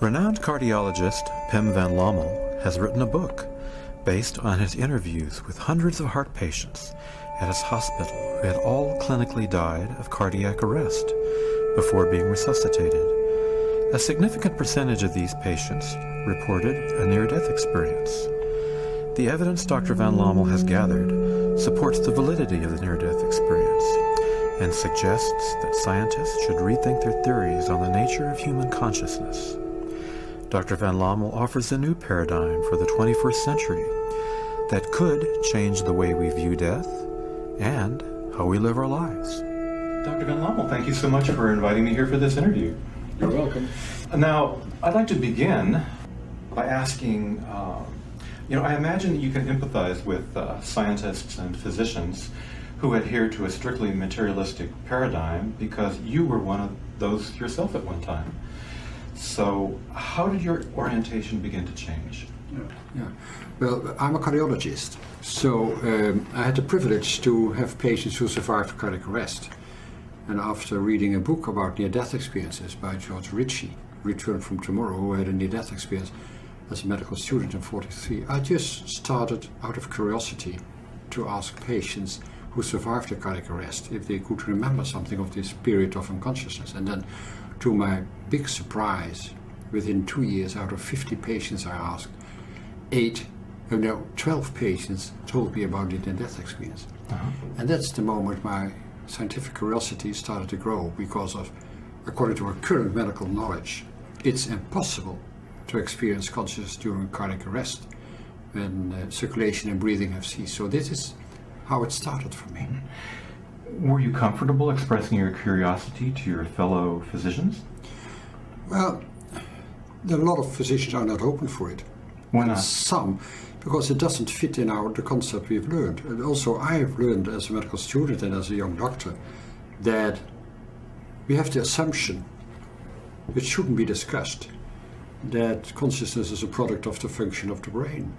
Renowned cardiologist Pim Van Lommel has written a book based on his interviews with hundreds of heart patients at his hospital who had all clinically died of cardiac arrest before being resuscitated. A significant percentage of these patients reported a near-death experience. The evidence Dr. Van Lommel has gathered supports the validity of the near-death experience and suggests that scientists should rethink their theories on the nature of human consciousness. Dr. Van Lommel offers a new paradigm for the 21st century that could change the way we view death and how we live our lives. Dr. Van Lommel, thank you so much for inviting me here for this interview. You're welcome. Now, I'd like to begin by asking, I imagine that you can empathize with scientists and physicians who adhere to a strictly materialistic paradigm because you were one of those yourself at one time. So how did your orientation begin to change? Yeah. Well, I'm a cardiologist, so I had the privilege to have patients who survived cardiac arrest. And after reading a book about near-death experiences by George Ritchie, Return from Tomorrow, who had a near-death experience as a medical student in '43, I just started out of curiosity to ask patients who survived the cardiac arrest if they could remember something of this period of unconsciousness. And then, to my big surprise, within 2 years, out of 50 patients I asked, 12 patients told me about the near-death experience. And that's the moment my scientific curiosity started to grow, because of, according to our current medical knowledge, it's impossible to experience consciousness during cardiac arrest when circulation and breathing have ceased. So this is how it started for me. Were you comfortable expressing your curiosity to your fellow physicians? Well, a lot of physicians are not open for it. Why not? Some, because it doesn't fit in the concept we've learned. And also I have learned as a medical student and as a young doctor that we have the assumption, which shouldn't be discussed, that consciousness is a product of the function of the brain.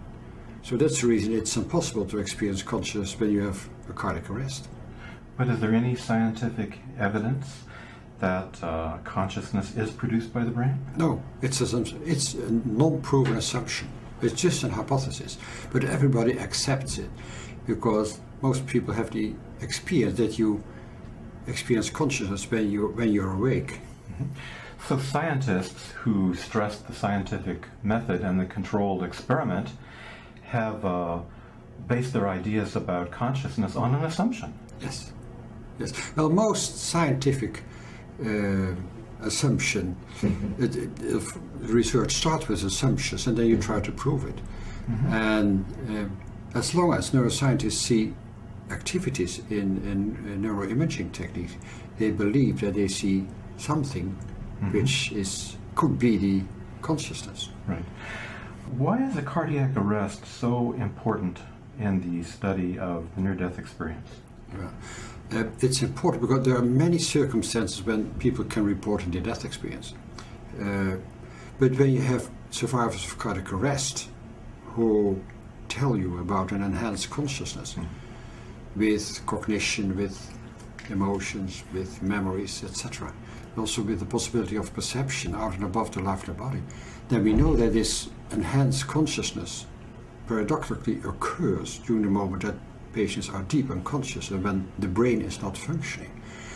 So that's the reason it's impossible to experience consciousness when you have a cardiac arrest. But is there any scientific evidence that consciousness is produced by the brain? No, it's a non-proven assumption. It's just an hypothesis. But everybody accepts it because most people have the experience that you experience consciousness when you're awake. Mm-hmm. So scientists who stress the scientific method and the controlled experiment have based their ideas about consciousness on an assumption. Yes. Well, most scientific assumption, research starts with assumptions and then you try to prove it. Mm-hmm. And as long as neuroscientists see activities in neuroimaging techniques, they believe that they see something which could be the consciousness. Right. Why is a cardiac arrest so important in the study of the near-death experience? Well, it's important because there are many circumstances when people can report a near-death experience. But when you have survivors of cardiac arrest who tell you about an enhanced consciousness with cognition, with emotions, with memories, etc., also with the possibility of perception out and above the life of the body, then we know that this enhanced consciousness paradoxically occurs during the moment that patients are deep unconscious and when the brain is not functioning.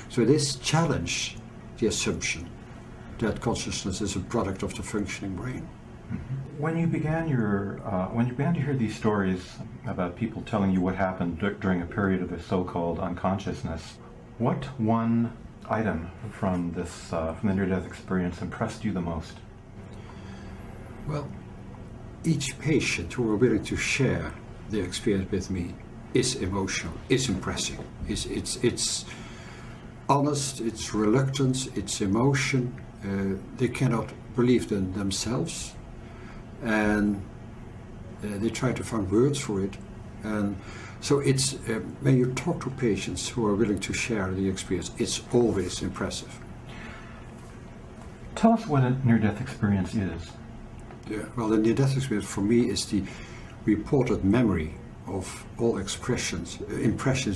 So this challenged the assumption that consciousness is a product of the functioning brain. Mm-hmm. When you began to hear these stories about people telling you what happened during a period of the so-called unconsciousness, what one item from the near-death experience impressed you the most? Well, each patient who were willing to share their experience with me is emotional, is impressive. It's honest, it's reluctance, it's emotion. They cannot believe in themselves, and they try to find words for it. And so it's when you talk to patients who are willing to share the experience, it's always impressive. Tell us what a near-death experience is. Yeah, well, the near-death experience for me is the reported memory of all impressions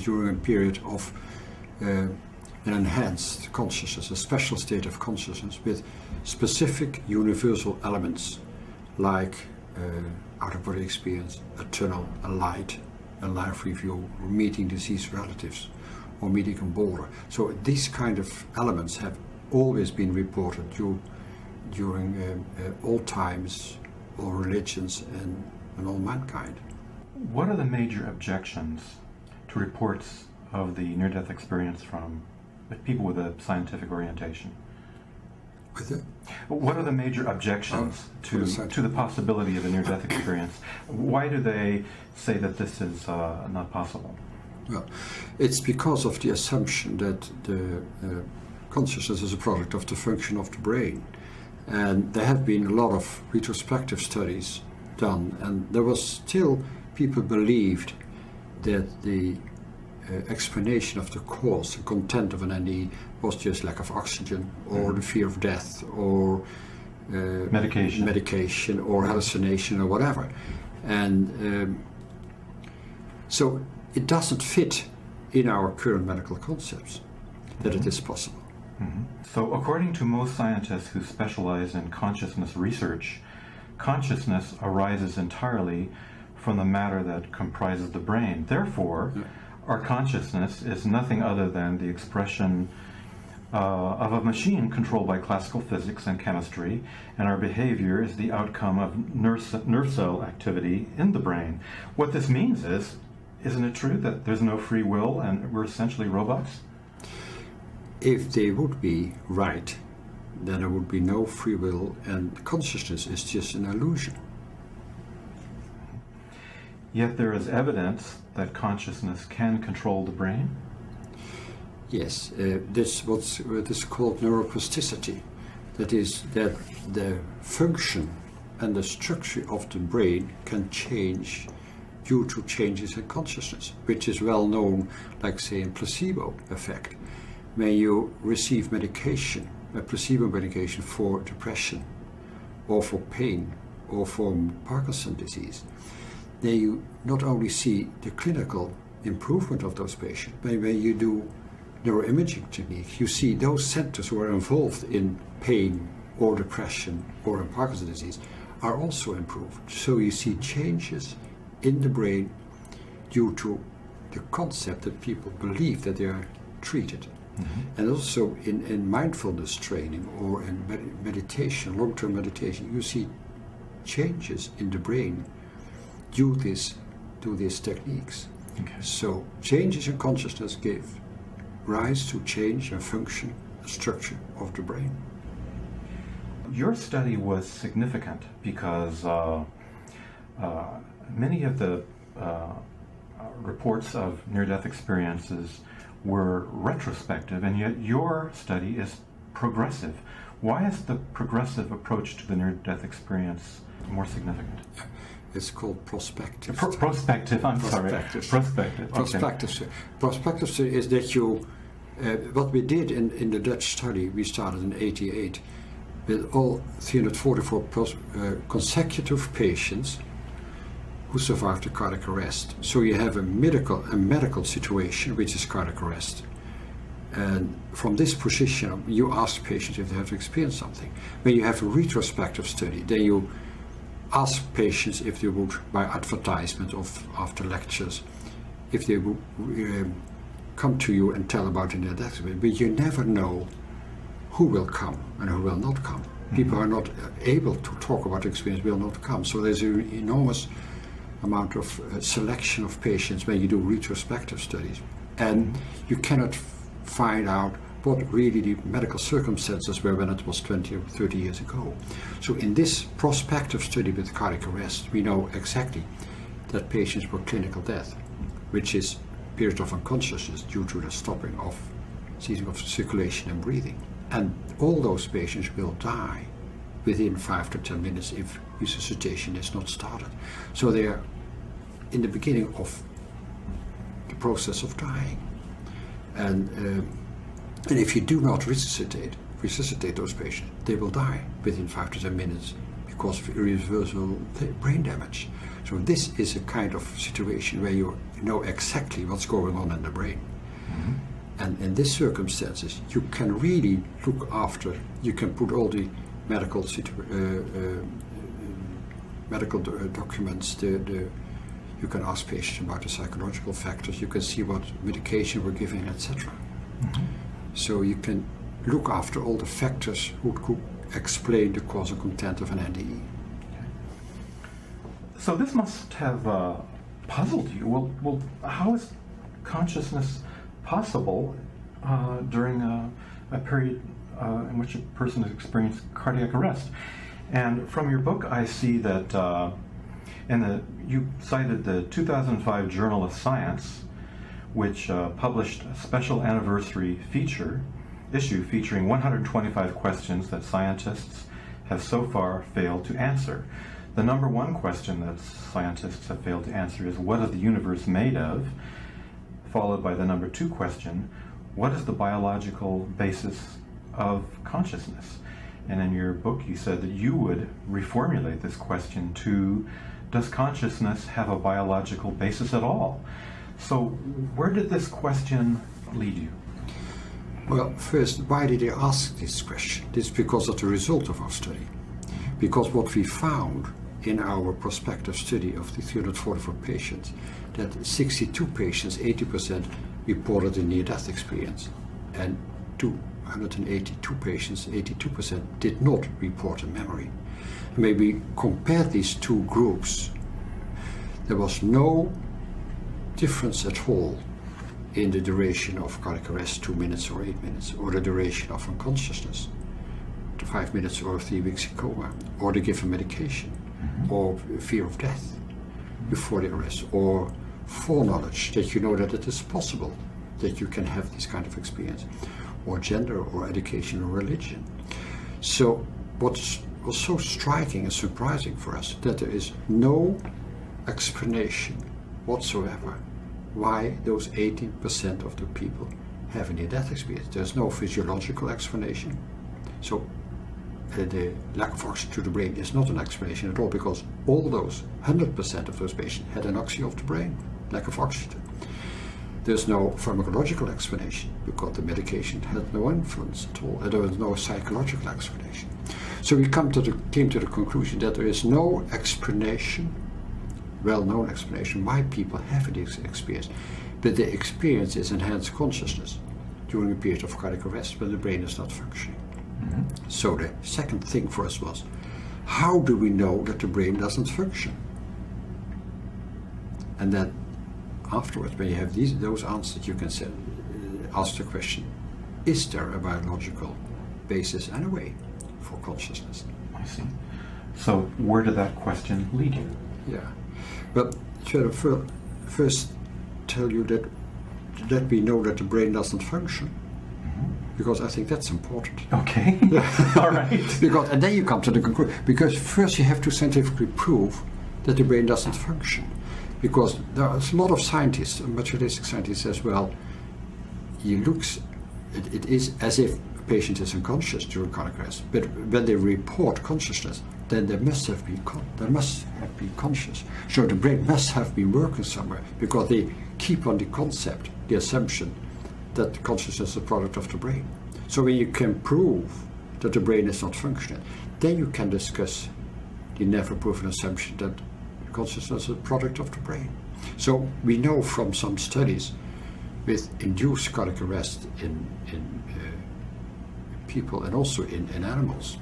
during a period of an enhanced consciousness, a special state of consciousness with specific universal elements like out-of-body experience, a tunnel, a light, a life review, or meeting deceased relatives, or meeting a border. So these kind of elements have always been reported during all times, all religions, and all mankind. What are the major objections to reports of the near-death experience from people with a scientific orientation? What are the major objections to the possibility of a near-death experience? Why do they say that this is not possible? Well, it's because of the assumption that the consciousness is a product of the function of the brain. And there have been a lot of retrospective studies done, and there was still people believed that the explanation of the cause, the content of an NDE, was just lack of oxygen, or the fear of death, or medication, or hallucination, or whatever. And so it doesn't fit in our current medical concepts that it is possible. So according to most scientists who specialize in consciousness research, consciousness arises entirely from the matter that comprises the brain. Therefore, our consciousness is nothing other than the expression of a machine controlled by classical physics and chemistry, and our behavior is the outcome of nerve cell activity in the brain. What this means is, isn't it true that there's no free will and we're essentially robots? If they would be right, then there would be no free will, and consciousness is just an illusion. Yet there is evidence that consciousness can control the brain? Yes, this what is called neuroplasticity. That is, that the function and the structure of the brain can change due to changes in consciousness, which is well known, like say in placebo effect. When you receive medication, a placebo medication for depression, or for pain, or for Parkinson's disease, then you not only see the clinical improvement of those patients, but when you do neuroimaging technique, you see those centers who are involved in pain or depression or in Parkinson's disease are also improved. So you see changes in the brain due to the concept that people believe that they are treated. And also in mindfulness training or in meditation, long-term meditation, you see changes in the brain due to these techniques. So changes in consciousness give rise to change and function and structure of the brain. Your study was significant because many of the reports of near-death experiences were retrospective, and yet your study is progressive. Why is the progressive approach to the near-death experience more significant? It's called prospective. Prospective, I'm sorry. Prospective. Prospective. Prospective is that you, what we did in the Dutch study, we started in '88, with all 344 consecutive patients who survived a cardiac arrest. So you have a medical situation, which is cardiac arrest. And from this position, you ask patients if they have experienced something. When you have a retrospective study, then you ask patients if they would, by advertisement of after lectures, if they would come to you and tell about their death experience. But you never know who will come and who will not come. People are not able to talk about experience, will not come. So there's an enormous amount of selection of patients when you do retrospective studies. And you cannot find out what really the medical circumstances were when it was 20 or 30 years ago. So in this prospective study with cardiac arrest, we know exactly that patients were clinical death, which is period of unconsciousness due to the ceasing of circulation and breathing. And all those patients will die within 5 to 10 minutes if resuscitation is not started. So they are in the beginning of the process of dying. And if you do not resuscitate those patients, they will die within 5 to 10 minutes because of irreversible brain damage. So this is a kind of situation where you know exactly what's going on in the brain. And in these circumstances, you can really look after, you can put all the medical documents, you can ask patients about the psychological factors, you can see what medication we're giving, etc. Mm-hmm. So you can look after all the factors who could explain the causal content of an NDE. Okay. So this must have puzzled you. Well, how is consciousness possible during a period in which a person has experienced cardiac arrest? And from your book, I see that you cited the 2005 Journal of Science, which published a special anniversary issue featuring 125 questions that scientists have so far failed to answer. The number one question that scientists have failed to answer is, what is the universe made of? Followed by the number two question, what is the biological basis of consciousness? And in your book you said that you would reformulate this question to, does consciousness have a biological basis at all? So where did this question lead you? Well, first, why did they ask this question? This is because of the result of our study. Because what we found in our prospective study of the 344 patients, that 62 patients, 80%, reported a near-death experience, and 282 patients, 82%, did not report a memory. Maybe compare these two groups, there was no difference at all in the duration of cardiac arrest, 2 minutes or 8 minutes, or the duration of unconsciousness, 5 minutes or 3 weeks in coma, or the given medication, or fear of death before the arrest, or foreknowledge that you know that it is possible that you can have this kind of experience, or gender, or education, or religion. So what was so striking and surprising for us, that there is no explanation whatsoever why those 18% of the people have a near-death experience. There's no physiological explanation. So the lack of oxygen to the brain is not an explanation at all, because all those 100% of those patients had anoxia of the brain, lack of oxygen. There's no pharmacological explanation because the medication had no influence at all. There was no psychological explanation. So we came to the conclusion that there is no explanation, well-known explanation, why people have this experience. But the experience is enhanced consciousness during a period of cardiac arrest when the brain is not functioning. Mm-hmm. So the second thing for us was, how do we know that the brain doesn't function? And then afterwards, when you have those answers, you can ask the question, is there a biological basis anyway for consciousness? I see. So where did that question lead you? Yeah. But should I first tell you that we know that the brain doesn't function? Mm-hmm. Because I think that's important. Okay. All right. And then you come to the conclusion. Because first you have to scientifically prove that the brain doesn't function. Because there are a lot of scientists, materialistic scientists as well, it is as if a patient is unconscious during cardiac arrest, but when they report consciousness, then they must have been conscious. So the brain must have been working somewhere, because they keep on the concept, the assumption, that consciousness is a product of the brain. So when you can prove that the brain is not functioning, then you can discuss the never proven assumption that consciousness is a product of the brain. So we know from some studies with induced cardiac arrest in people and also in animals,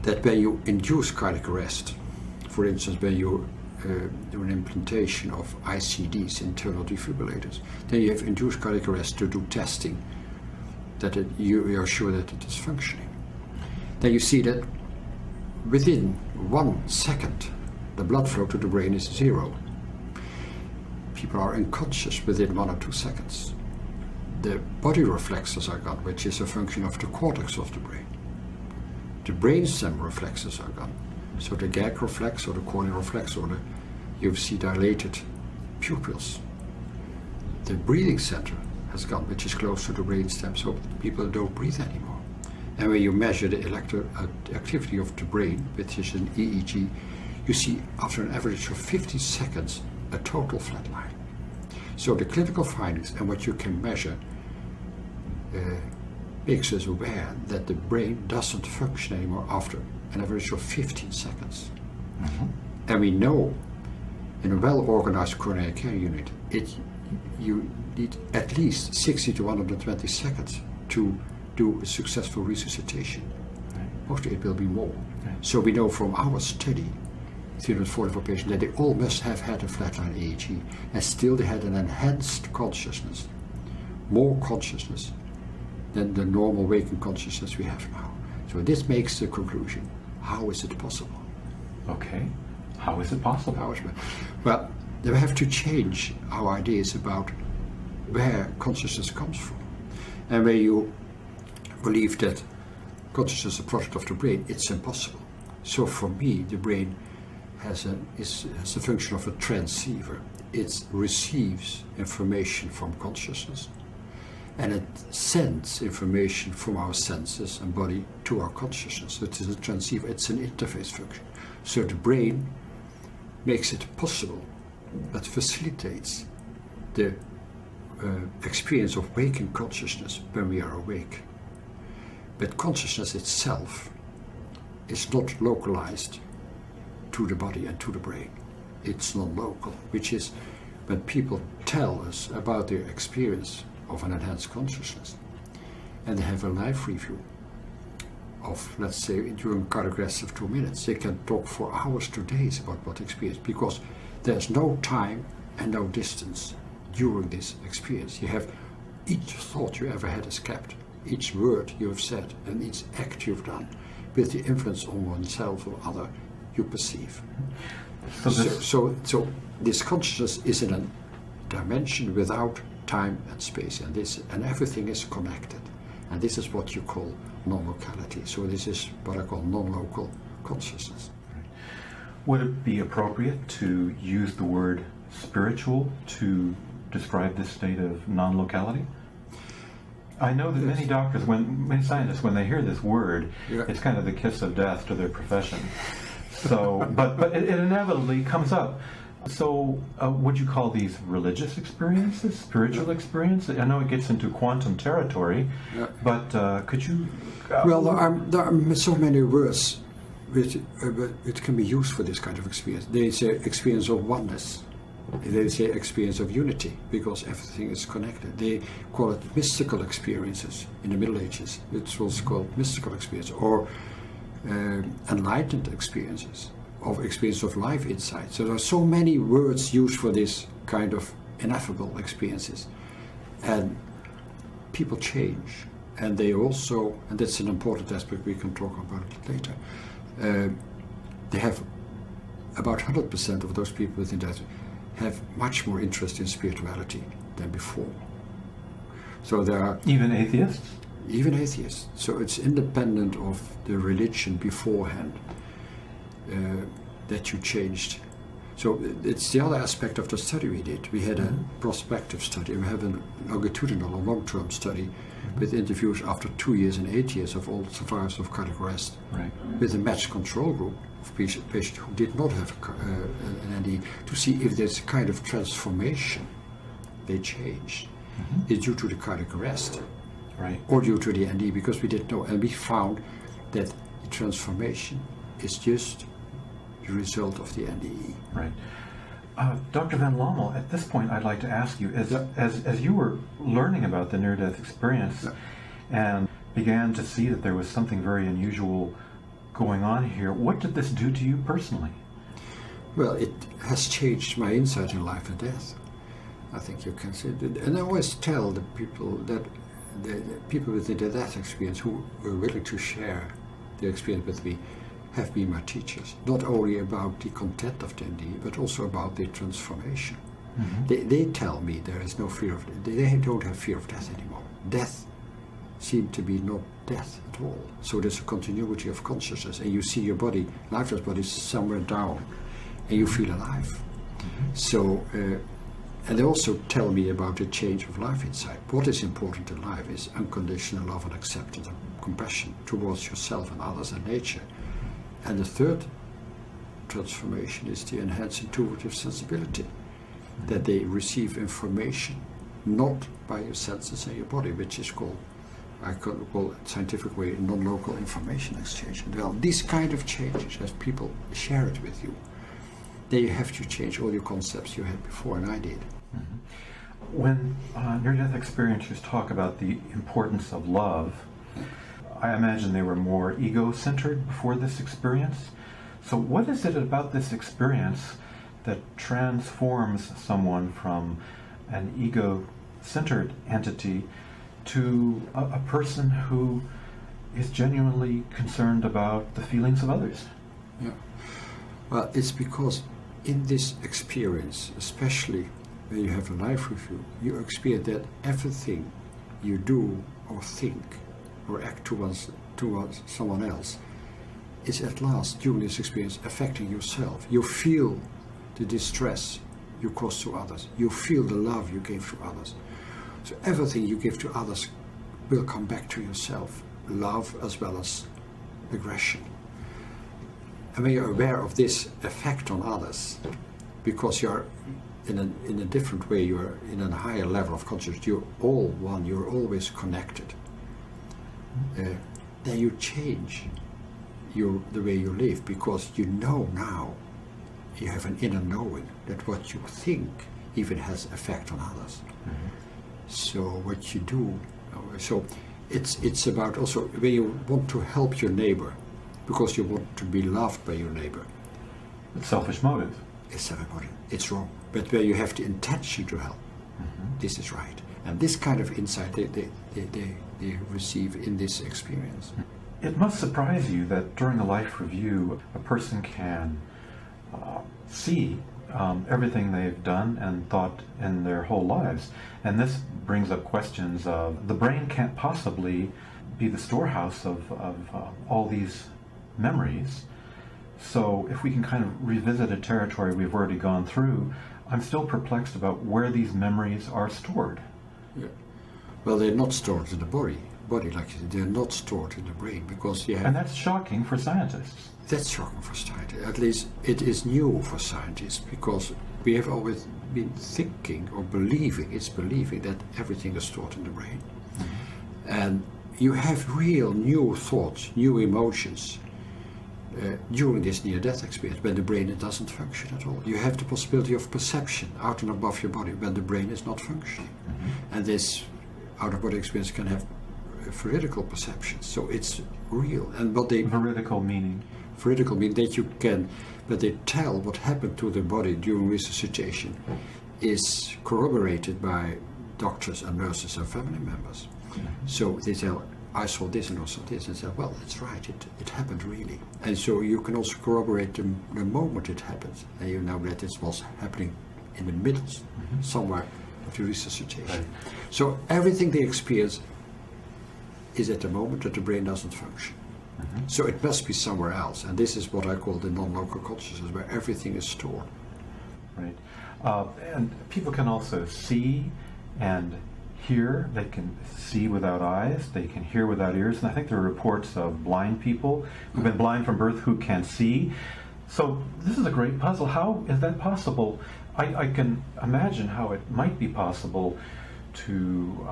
that when you induce cardiac arrest, for instance, when you do an implantation of ICDs, internal defibrillators, then you have induced cardiac arrest to do testing that you are sure that it is functioning. Then you see that within 1 second, the blood flow to the brain is 0. People are unconscious within 1 or 2 seconds. The body reflexes are gone, which is a function of the cortex of the brain. The brainstem reflexes are gone. So the gag reflex or the corneal reflex, or you see dilated pupils. The breathing center has gone, which is close to the brainstem, so people don't breathe anymore. And when you measure the activity of the brain, which is an EEG, you see after an average of 50 seconds a total flat line. So the clinical findings and what you can measure makes us aware that the brain doesn't function anymore after an average of 15 seconds. Mm-hmm. And we know in a well-organized coronary care unit, you need at least 60 to 120 seconds to do a successful resuscitation. Right. Mostly it will be more. Right. So we know from our study, 344 patients, that they all must have had a flatline EEG, and still they had an enhanced consciousness, more consciousness than the normal waking consciousness we have now. So this makes the conclusion: how is it possible? Okay, how is it possible? Well, we have to change our ideas about where consciousness comes from. And where you believe that consciousness is a product of the brain, it's impossible. So for me, the brain has a function of a transceiver. It receives information from consciousness, and it sends information from our senses and body to our consciousness. So it is a transceiver, it's an interface function. So the brain makes it possible, that facilitates the experience of waking consciousness when we are awake. But consciousness itself is not localized to the body and to the brain. It's non-local, which is when people tell us about their experience of an enhanced consciousness, and they have a live review of, let's say, during cardiac arrest of 2 minutes, they can talk for hours to days about what experience, because there's no time and no distance during this experience. You have each thought you ever had is kept, each word you have said, and each act you've done, with the influence on oneself or other you perceive. So this consciousness is in a dimension without time and space, and everything is connected. And this is what you call non-locality. So this is what I call non-local consciousness. Would it be appropriate to use the word spiritual to describe this state of non-locality? I know that many doctors, many scientists, when they hear this word, it's kind of the kiss of death to their profession. So, but it inevitably comes up. So, would you call these religious experiences, spiritual experiences? I know it gets into quantum territory, but could you? Well, there are so many words which can be used for this kind of experience. They say experience of oneness. They say experience of unity, because everything is connected. They call it mystical experiences in the Middle Ages. It was called mystical experience, or enlightened experiences, of experience of life insight. So there are so many words used for this kind of ineffable experiences, and people change, and they also, and that's an important aspect, we can talk about it later, they have about 100% of those people within that have much more interest in spirituality than before. So there are even atheists? Even atheists. So it's independent of the religion beforehand that you changed. So it's the other aspect of the study we did. We had a prospective study. We have a longitudinal, a long-term study with interviews after 2 years and 8 years of all survivors of cardiac arrest, with a matched control group of patients who did not have an ND, to see if there's a kind of transformation they changed. Is due to the cardiac arrest, or due to the ND, because we didn't know. And we found that the transformation is just the result of the NDE. Right. Dr. Van Lommel, at this point I'd like to ask you, as you were learning about the near-death experience and began to see that there was something very unusual going on here, what did this do to you personally? Well, it has changed my insight in life and death. I think you can say that. And I always tell the people that the people with the death experience who were willing to share their experience with me have been my teachers, not only about the content of the ND, but also about the transformation. They tell me there is no fear of, they don't have fear of death anymore. Death seemed to be not death at all. So there's a continuity of consciousness, and you see your body, lifeless body, somewhere down, and you feel alive. So, and they also tell me about the change of life inside. What is important in life is unconditional love and acceptance and compassion towards yourself and others and nature. And the third transformation is the enhanced intuitive sensibility, that they receive information not by your senses and your body, which is called I could call it scientific way non-local information exchange. Well, these kind of changes, as people share it with you, then you have to change all your concepts you had before, and I did. Mm-hmm. When near-death experiencers talk about the importance of love, I imagine they were more ego-centered before this experience. So what is it about this experience that transforms someone from an ego-centered entity to a person who is genuinely concerned about the feelings of others? Yeah. Well, it's because in this experience, especially when you have a life review, you experience that everything you do or think or act towards someone else is at last, during this experience, affecting yourself. You feel the distress you cause to others. You feel the love you gave to others. So everything you give to others will come back to yourself. Love as well as aggression. And when you're aware of this effect on others, because you're in a different way, you're in a higher level of consciousness, you're all one, you're always connected. Then you change the way you live, because you know now, you have an inner knowing that what you think even has effect on others. Mm-hmm. So what you do, so it's about also when you want to help your neighbor, because you want to be loved by your neighbor. It's selfish motive. It's selfish motive. It's wrong. But where you have the intention to help, mm-hmm. this is right. And this kind of insight they receive in this experience. It must surprise you that during a life review, a person can see everything they've done and thought in their whole lives. And this brings up questions of the brain can't possibly be the storehouse of all these memories. So if we can kind of revisit a territory we've already gone through, I'm still perplexed about where these memories are stored. Yeah. Well, they're not stored in the body, like you said, they're not stored in the brain, because you have... And that's shocking for scientists. That's shocking for scientists. At least it is new for scientists, because we have always been thinking or believing that everything is stored in the brain. Mm-hmm. And you have real new thoughts, new emotions during this near-death experience, when the brain doesn't function at all. You have the possibility of perception out and above your body when the brain is not functioning. Mm-hmm. And this out-of-body experience can have veridical perception. So it's real. And what they... Veridical meaning? Veridical meaning that you can, but they tell what happened to the body during resuscitation is corroborated by doctors and nurses and family members. Mm-hmm. So they tell, I saw this and also this, and say, well, it's right, it happened really. And so you can also corroborate the moment it happened. And you know that this was happening in the middle, mm-hmm. somewhere of the resuscitation. Right. So everything they experience is at the moment that the brain doesn't function. Mm-hmm. So it must be somewhere else. And this is what I call the non-local consciousness, where everything is stored. Right. And people can also see and hear. They can see without eyes, they can hear without ears, and I think there are reports of blind people who've been blind from birth who can see. So this is a great puzzle. How is that possible? I can imagine how it might be possible to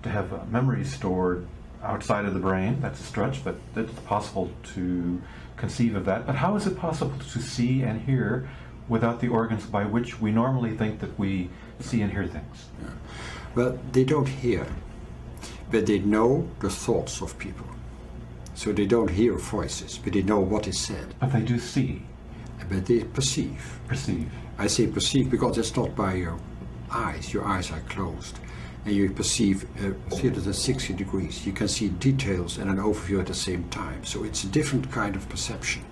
have memories stored outside of the brain. That's a stretch, but it's possible to conceive of that. But how is it possible to see and hear without the organs by which we normally think that we see and hear things? Yeah. Well, they don't hear, but they know the thoughts of people. So they don't hear voices, but they know what is said. But they do see. But they perceive. Perceive. I say perceive because it's not by your eyes. Your eyes are closed. And you perceive 360 degrees. You can see details and an overview at the same time. So it's a different kind of perception.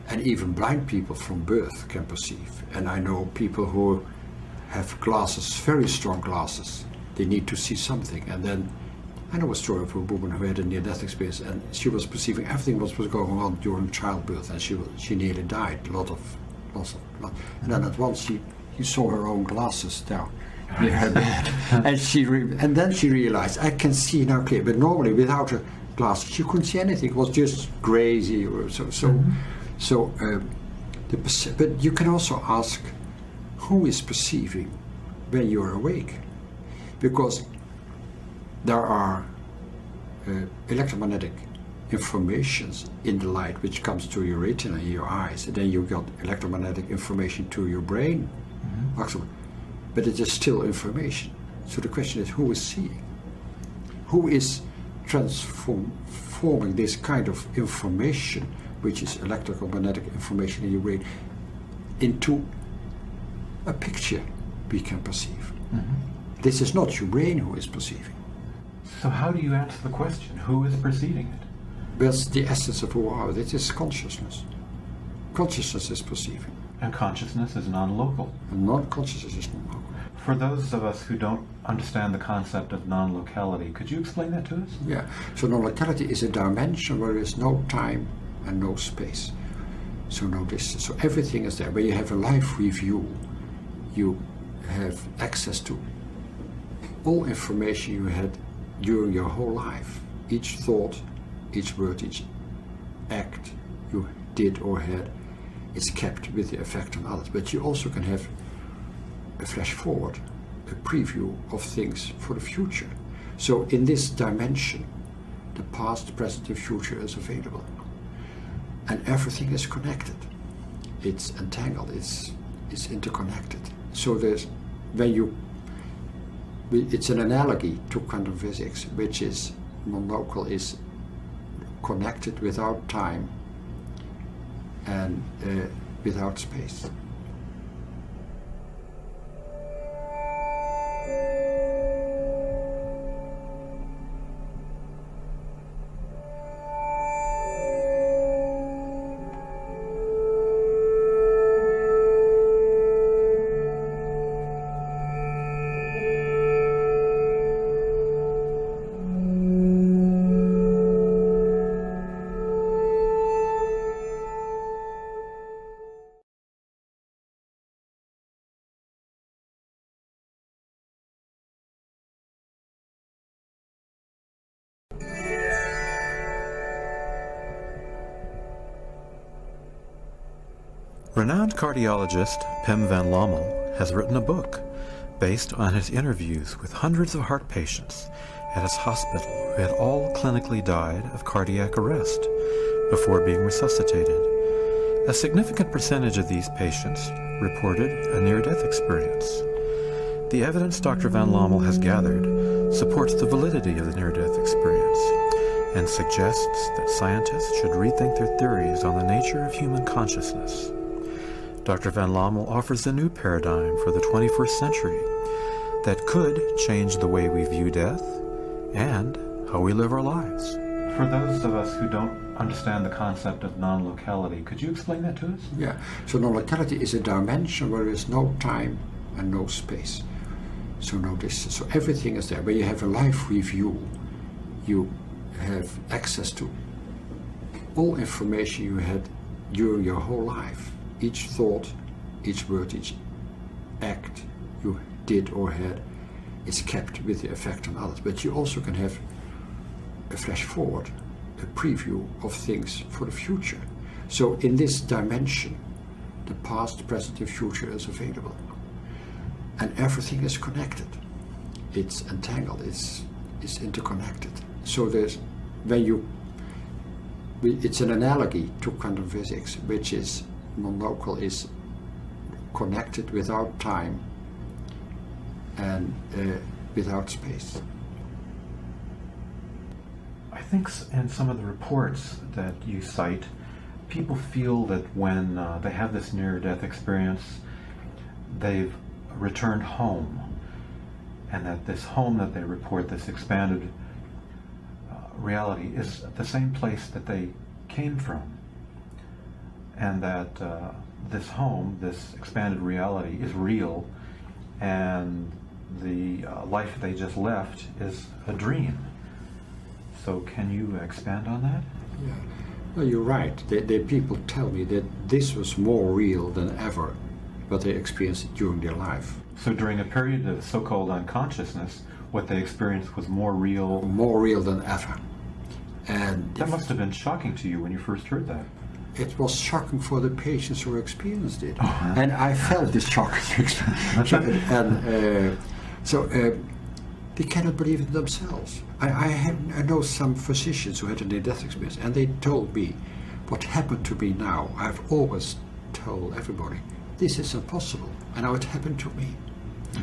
And even blind people from birth can perceive. And I know people who have glasses, very strong glasses. They need to see something. And then I know a story of a woman who had a near-death experience, and she was perceiving everything was going on during childbirth, and she nearly died. A lot of loss of blood. And then at once she saw her own glasses down near her bed, and then she realized, I can see now clear. But normally without her glasses she couldn't see anything. It was just crazy. But you can also ask, who is perceiving when you're awake? Because there are electromagnetic informations in the light which comes to your retina in your eyes, and then you got electromagnetic information to your brain. But it is still information. So the question is, who is seeing? Who is transforming this kind of information, which is electromagnetic information in your brain, into a picture we can perceive? This is not your brain who is perceiving. So how do you answer the question, who is perceiving it? That's the essence of who we are. It is consciousness. Consciousness is perceiving. And consciousness is non-local. And non-consciousness is non-local. For those of us who don't understand the concept of non-locality, could you explain that to us? Yeah. So non-locality is a dimension where there is no time and no space. So no distance. So everything is there. When you have a life review, you have access to all information you had during your whole life. Each thought, each word, each act you did or had is kept with the effect on others. But you also can have a flash forward, a preview of things for the future. So in this dimension, the past, present, and future is available. And everything is connected. It's entangled, it's interconnected. So there's, it's an analogy to quantum physics, which is non-local, is connected without time and without space. Renowned cardiologist Pim Van Lommel has written a book based on his interviews with hundreds of heart patients at his hospital who had all clinically died of cardiac arrest before being resuscitated. A significant percentage of these patients reported a near-death experience. The evidence Dr. Van Lommel has gathered supports the validity of the near-death experience and suggests that scientists should rethink their theories on the nature of human consciousness. Dr. Van Lommel offers a new paradigm for the 21st century that could change the way we view death and how we live our lives. For those of us who don't understand the concept of non-locality, could you explain that to us? Yeah. So non-locality is a dimension where there is no time and no space. So no distance. So everything is there. When you have a life review, you have access to all information you had during your whole life. Each thought, each word, each act you did or had is kept with the effect on others. But you also can have a flash forward, a preview of things for the future. So in this dimension, the past, present, and future is available. And everything is connected. It's entangled, it's interconnected. So there's, it's an analogy to quantum physics, which is non-local, is connected without time and without space. I think in some of the reports that you cite, people feel that when they have this near-death experience, they've returned home, and that this home that they report, this expanded reality, is the same place that they came from, and that this home, this expanded reality, is real, and the life they just left is a dream. So can you expand on that? Yeah, no, you're right. The people tell me that this was more real than ever, but they experienced it during their life. So during a period of so-called unconsciousness, what they experienced was more real? More real than ever. And that must have been shocking to you when you first heard that. It was shocking for the patients who experienced it. And I felt this shocking experience. They cannot believe it themselves. I know some physicians who had a near-death experience, and they told me, what happened to me now, I've always told everybody, this is impossible, and now it happened to me.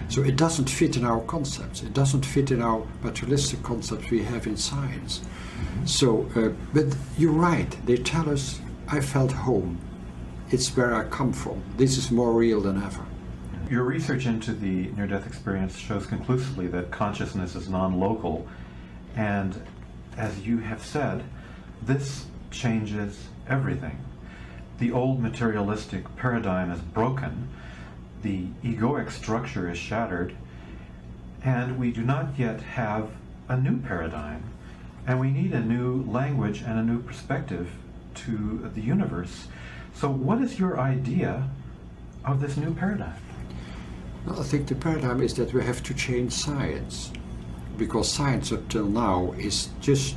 So it doesn't fit in our concepts. It doesn't fit in our materialistic concepts we have in science. So, but you're right. They tell us, I felt home. It's where I come from. This is more real than ever. Your research into the near-death experience shows conclusively that consciousness is non-local, and as you have said, this changes everything. The old materialistic paradigm is broken, the egoic structure is shattered, and we do not yet have a new paradigm, and we need a new language and a new perspective to the universe. So what is your idea of this new paradigm? Well, I think the paradigm is that we have to change science, because science up till now is just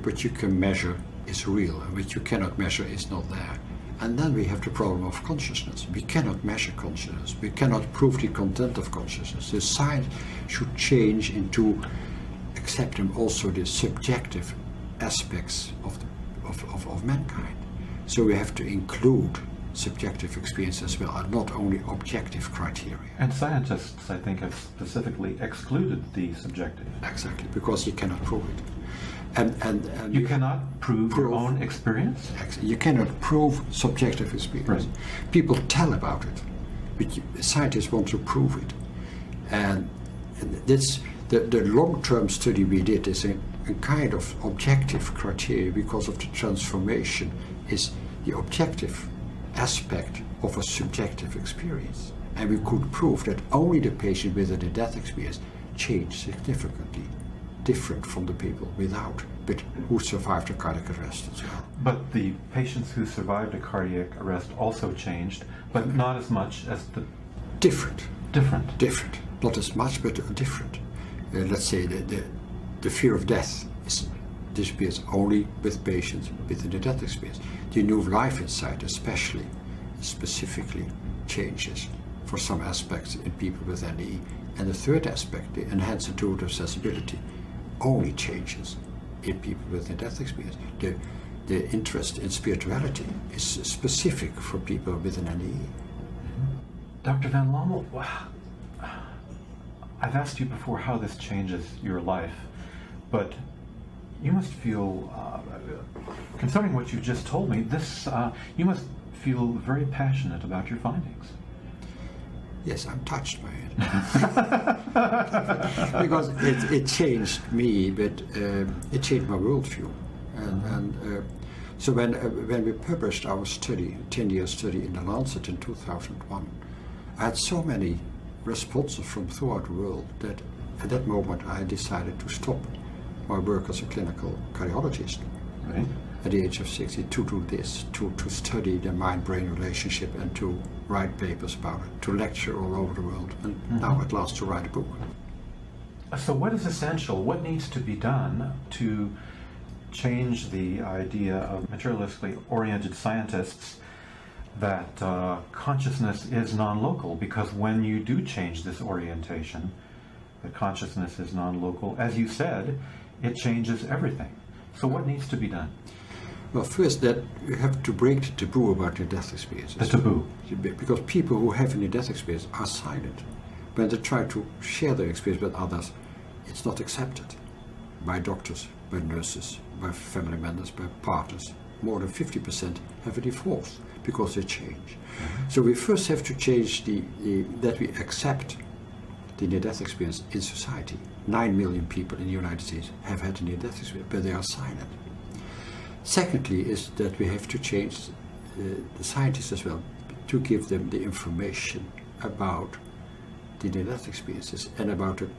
what you can measure is real, and what you cannot measure is not there. And then we have the problem of consciousness. We cannot measure consciousness. We cannot prove the content of consciousness. The science should change into accepting also the subjective aspects of mankind. So we have to include subjective experience as well, and not only objective criteria. And scientists, I think, have specifically excluded the subjective. Exactly, because you cannot prove it. And you cannot prove your own experience? You cannot prove subjective experience. Right. People tell about it, but scientists want to prove it. And that's the long-term study we did is a kind of objective criteria, because of the transformation is the objective aspect of a subjective experience. And we could prove that only the patient with a near-death experience changed significantly, different from the people without, but who survived a cardiac arrest as well. But the patients who survived a cardiac arrest also changed, but not as much as the... Different. Different. Not as much, but different. Let's say the fear of death disappears only with patients with a near-death experience. The new life insight especially, specifically changes for some aspects in people with NE. And the third aspect, the enhanced intuitive sensibility, only changes in people with near-death experience. The interest in spirituality is specific for people with an NE. Dr. Van Lommel, I've asked you before how this changes your life, but you must feel, concerning what you've just told me, you must feel very passionate about your findings. Yes, I'm touched by it. Because it changed me, but it changed my worldview. So when we published our study, 10-year study in The Lancet in 2001, I had so many responses from throughout the world that at that moment I decided to stop my work as a clinical cardiologist. Right. At the age of 60, to do this, to study the mind-brain relationship and to write papers about it, to lecture all over the world, and now at last to write a book. So what is essential? What needs to be done to change the idea of materialistically oriented scientists that consciousness is non-local? Because when you do change this orientation, that consciousness is non-local, as you said, it changes everything. So what needs to be done? Well, first, that you have to break the taboo about near-death experiences. The taboo? Because people who have a near-death experience are silent. When they try to share their experience with others, it's not accepted by doctors, by nurses, by family members, by partners. More than 50% have a divorce because they change. So we first have to change that we accept the near-death experience in society. 9 million people in the United States have had a near-death experience, but they are silent. Secondly is that we have to change the scientists as well, to give them the information about the near-death experiences and about the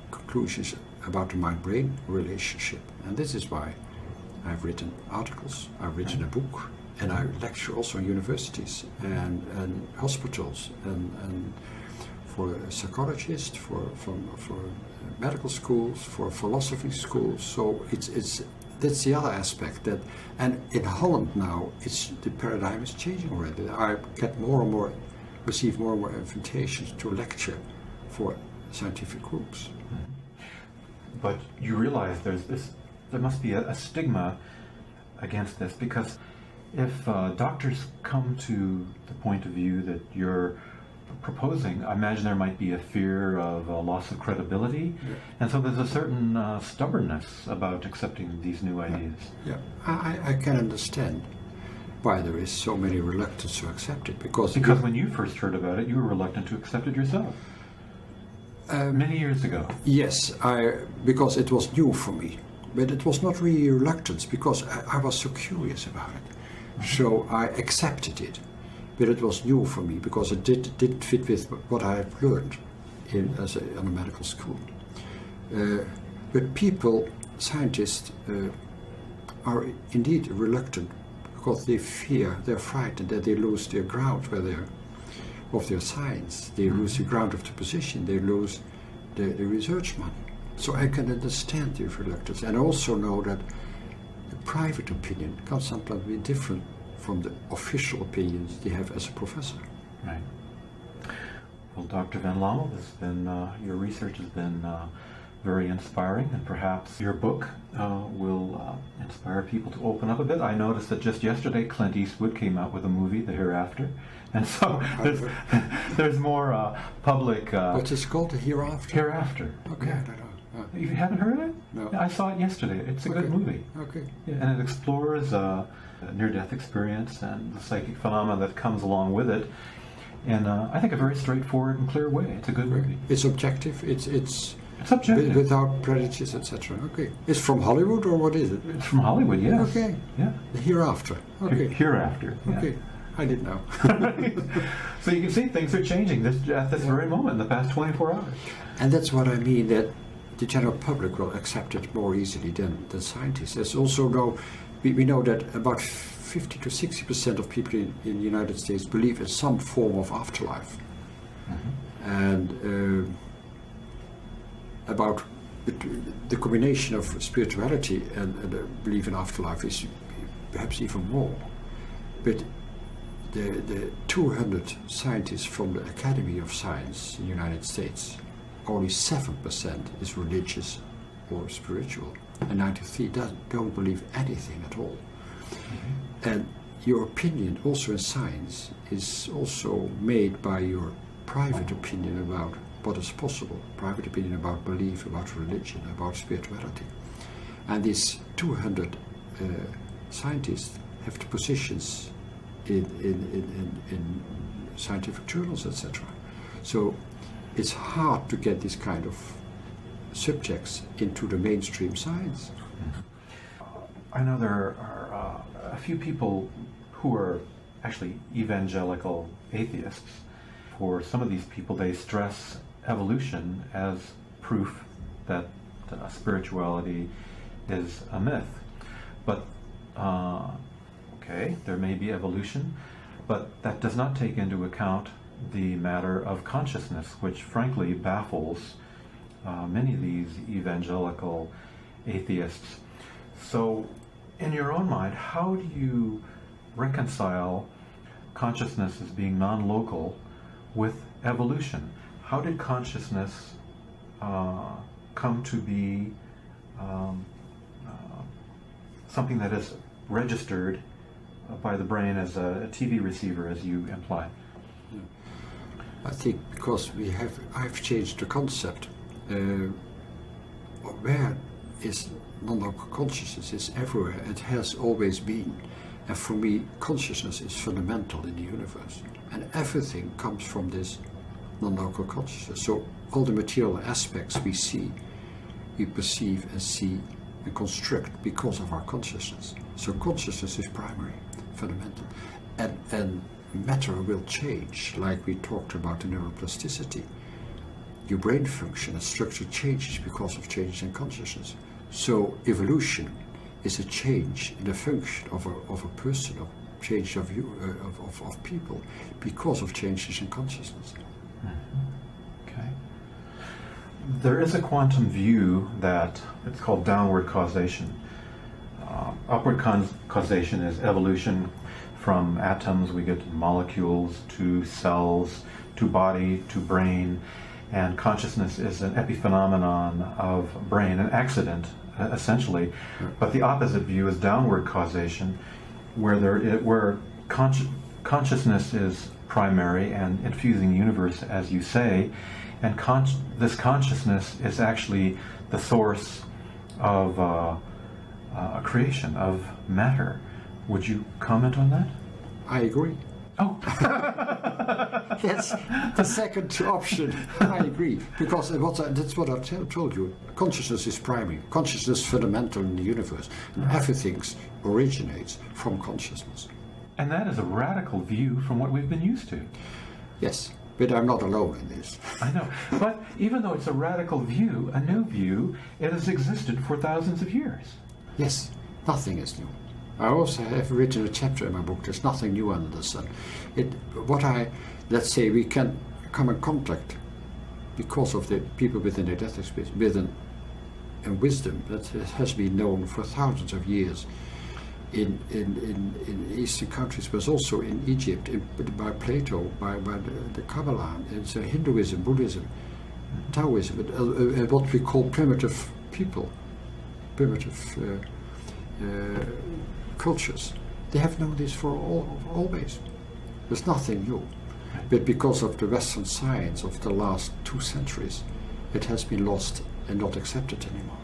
conclusions about the mind-brain relationship. And this is why I've written articles, I've written a book, and I lecture also in universities and hospitals and for psychologists, for medical schools, for philosophy schools. So that's the other aspect. And in Holland now, the paradigm is changing already. I get receive more and more invitations to lecture for scientific groups. but you realize there must be a stigma against this, because if doctors come to the point of view that you're proposing, I imagine there might be a fear of a loss of credibility, and so there's a certain stubbornness about accepting these new ideas. Yeah, I can understand why there is so many reluctance to accept it, because when you first heard about it, you were reluctant to accept it yourself. Many years ago. Yes, because it was new for me, but it was not really reluctance, because I was so curious about it. So I accepted it, but it was new for me because it didn't fit with what I had learned in a medical school. But people, scientists, are indeed reluctant because they fear, they're frightened that they lose their ground of their science. They lose the ground of the position, they lose the research money. So I can understand the reluctance, and also know that the private opinion can sometimes be different from the official opinions they have as a professor. Right. Well, Dr. Van Lommel, your research has been very inspiring, and perhaps your book will inspire people to open up a bit. I noticed that just yesterday Clint Eastwood came out with a movie, The Hereafter, and so there's more public... What's it called, The Hereafter? Hereafter. Okay, yeah. I don't know. You haven't heard of it? No. I saw it yesterday. It's a good movie. Okay. Yeah, and it explores a near-death experience and the psychic phenomena that comes along with it in, I think, a very straightforward and clear way. It's a good movie. It's objective. It's objective. Without prejudice, etc. Okay. It's from Hollywood, or what is it? It's from Hollywood, yes. Okay. Yeah. The Hereafter. Okay. Hereafter. Yeah. Okay. I didn't know. So you can see things are changing at this very moment in the past 24 hours. And that's what I mean, that the general public will accept it more easily than scientists. There's also we know that about 50 to 60% of people in the United States believe in some form of afterlife. Mm-hmm. And about the combination of spirituality and belief in afterlife is perhaps even more. But the 200 scientists from the Academy of Science in the United States, only 7% is religious or spiritual, and 93% don't believe anything at all. Mm-hmm. And your opinion also in science is also made by your private opinion about what is possible, private opinion about belief, about religion, about spirituality. And these 200 scientists have the positions in scientific journals, etc. So it's hard to get this kind of subjects into the mainstream science. I know there are a few people who are actually evangelical atheists. For some of these people, they stress evolution as proof that spirituality is a myth. But, okay, there may be evolution, but that does not take into account the matter of consciousness, which frankly baffles many of these evangelical atheists. So, in your own mind, how do you reconcile consciousness as being non-local with evolution? How did consciousness come to be something that is registered by the brain as a TV receiver, as you imply? I think because I've changed the concept. Where is non-local consciousness? Is everywhere. It has always been. And for me, consciousness is fundamental in the universe. And everything comes from this non-local consciousness. So all the material aspects we see, we perceive and see and construct because of our consciousness. So consciousness is primary, fundamental. And matter will change, like we talked about in neuroplasticity. Your brain function and structure changes because of changes in consciousness. So evolution is a change in the function of a person, of change of people, because of changes in consciousness. Mm-hmm. Okay. There is a quantum view that it's called downward causation. Upward causation is evolution. From atoms we get to molecules, to cells, to body, to brain, and consciousness is an epiphenomenon of brain, an accident, essentially. But the opposite view is downward causation, where consciousness is primary and infusing the universe, as you say, and this consciousness is actually the source of a creation of matter. Would you comment on that? I agree. Oh. That's the second option. I agree. Because that's what I told you. Consciousness is primary. Consciousness is fundamental in the universe. And everything originates from consciousness. And that is a radical view from what we've been used to. Yes, but I'm not alone in this. I know. But even though it's a radical view, a new view, it has existed for thousands of years. Yes, nothing is new. I also have written a chapter in my book, There's Nothing New Under the Sun. Let's say we can come in contact because of the people within the death experience, with a wisdom that has been known for thousands of years in Eastern countries, but also in Egypt, by Plato, by the Kabbalah, it's Hinduism, Buddhism, Taoism, what we call primitive people, primitive cultures. They have known this for always. There's nothing new. But because of the Western science of the last 2 centuries, it has been lost and not accepted anymore.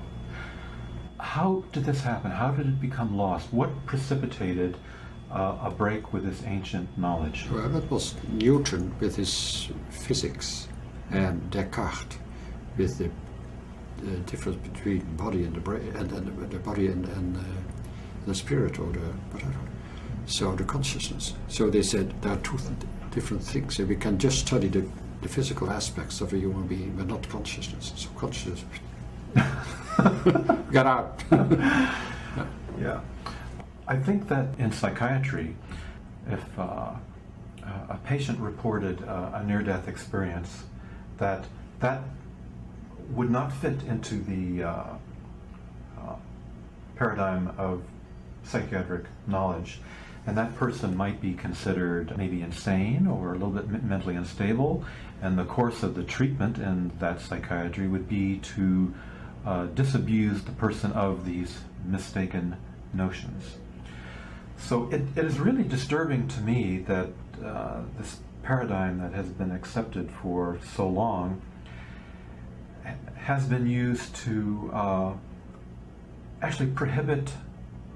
How did this happen? How did it become lost? What precipitated a break with this ancient knowledge? Well, that was Newton with his physics, and Descartes with the difference between body and the brain, and the body and the spirit, or the whatever. So the consciousness. So they said there are 2 different things, and we can just study the physical aspects of a human being, but not consciousness. So consciousness got out. Yeah. I think that in psychiatry, if a patient reported a near-death experience, that would not fit into the paradigm of psychiatric knowledge, and that person might be considered maybe insane or a little bit mentally unstable, and the course of the treatment in that psychiatry would be to disabuse the person of these mistaken notions. So it is really disturbing to me that this paradigm that has been accepted for so long has been used to actually prohibit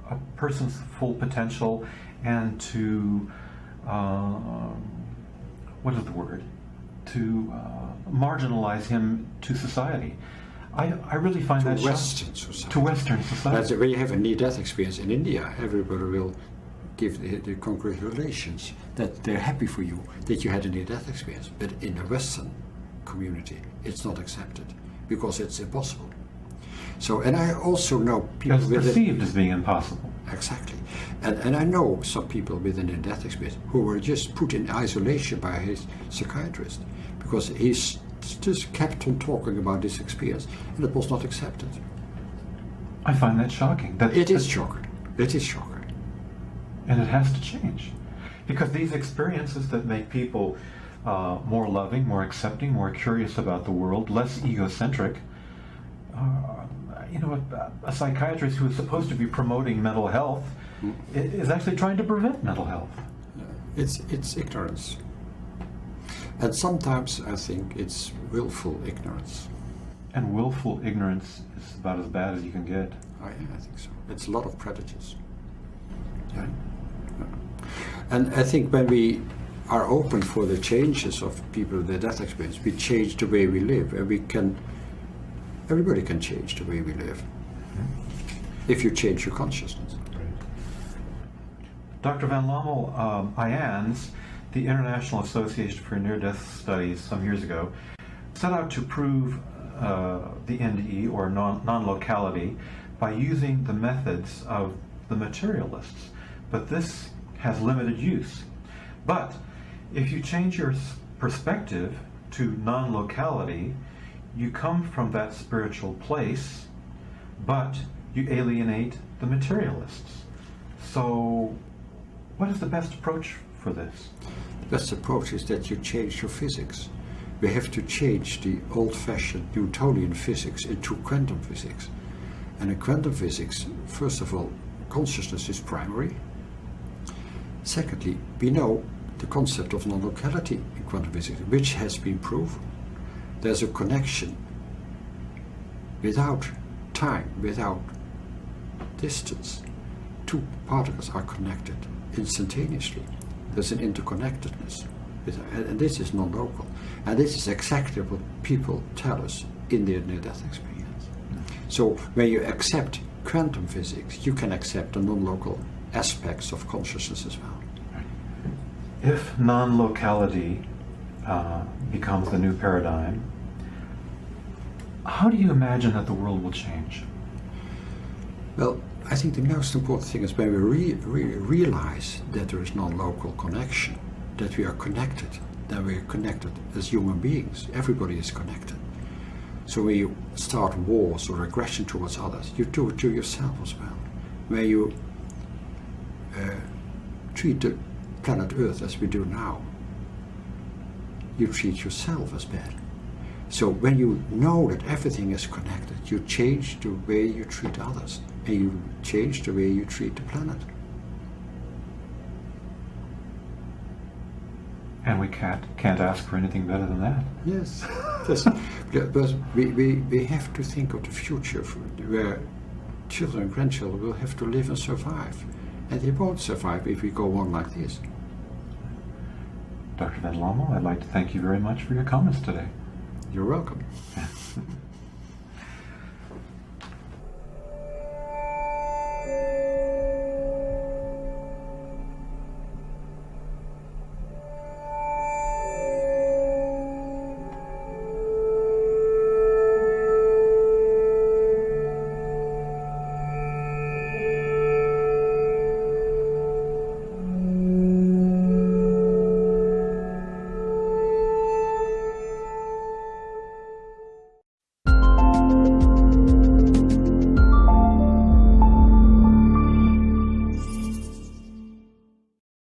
a person's full potential and to, what is the word? To marginalize him to society. I really find that Western society. To Western society. That's when you have a near-death experience in India, everybody will give the congratulations that they're happy for you that you had a near-death experience. But in the Western community, it's not accepted because it's impossible. So, and I also know people it's perceived as being impossible. Exactly. And I know some people with a near-death experience who were just put in isolation by his psychiatrist because he's just kept on talking about this experience, and it was not accepted. I find that shocking. It is shocking. It is shocking. And it has to change. Because these experiences that make people more loving, more accepting, more curious about the world, less egocentric, a psychiatrist who is supposed to be promoting mental health is actually trying to prevent mental health. It's ignorance. And sometimes I think it's willful ignorance. And willful ignorance is about as bad as you can get. I think so. It's a lot of prejudice. Yeah. And I think when we are open for the changes of people with their death experience, we change the way we live, and everybody can change the way we live if you change your consciousness. Dr. Van Lommel, IANS, the International Association for Near-Death Studies, some years ago, set out to prove the NDE, or non-locality, by using the methods of the materialists. But this has limited use. But if you change your perspective to non-locality, you come from that spiritual place, but you alienate the materialists. So what is the best approach for this? The best approach is that you change your physics. we have to change the old-fashioned Newtonian physics into quantum physics. And in quantum physics, first of all, consciousness is primary. Secondly, we know the concept of non-locality in quantum physics, which has been proven. There's a connection without time, without distance. Two particles are connected instantaneously. There's an interconnectedness, and this is non-local. And this is exactly what people tell us in their near-death experience. So when you accept quantum physics, you can accept the non-local aspects of consciousness as well. If non-locality becomes the new paradigm, how do you imagine that the world will change? Well, I think the most important thing is when we realize that there is non-local connection, that we are connected, that we are connected as human beings. Everybody is connected. So when you start wars or aggression towards others, you do it to yourself as well. When you treat the planet Earth as we do now, you treat yourself as bad. So when you know that everything is connected, you change the way you treat others, and you change the way you treat the planet. And we can't ask for anything better than that. Yes. But we have to think of the future where children and grandchildren will have to live and survive. And they won't survive if we go on like this. Dr. Van Lommel, I'd like to thank you very much for your comments today. You're welcome.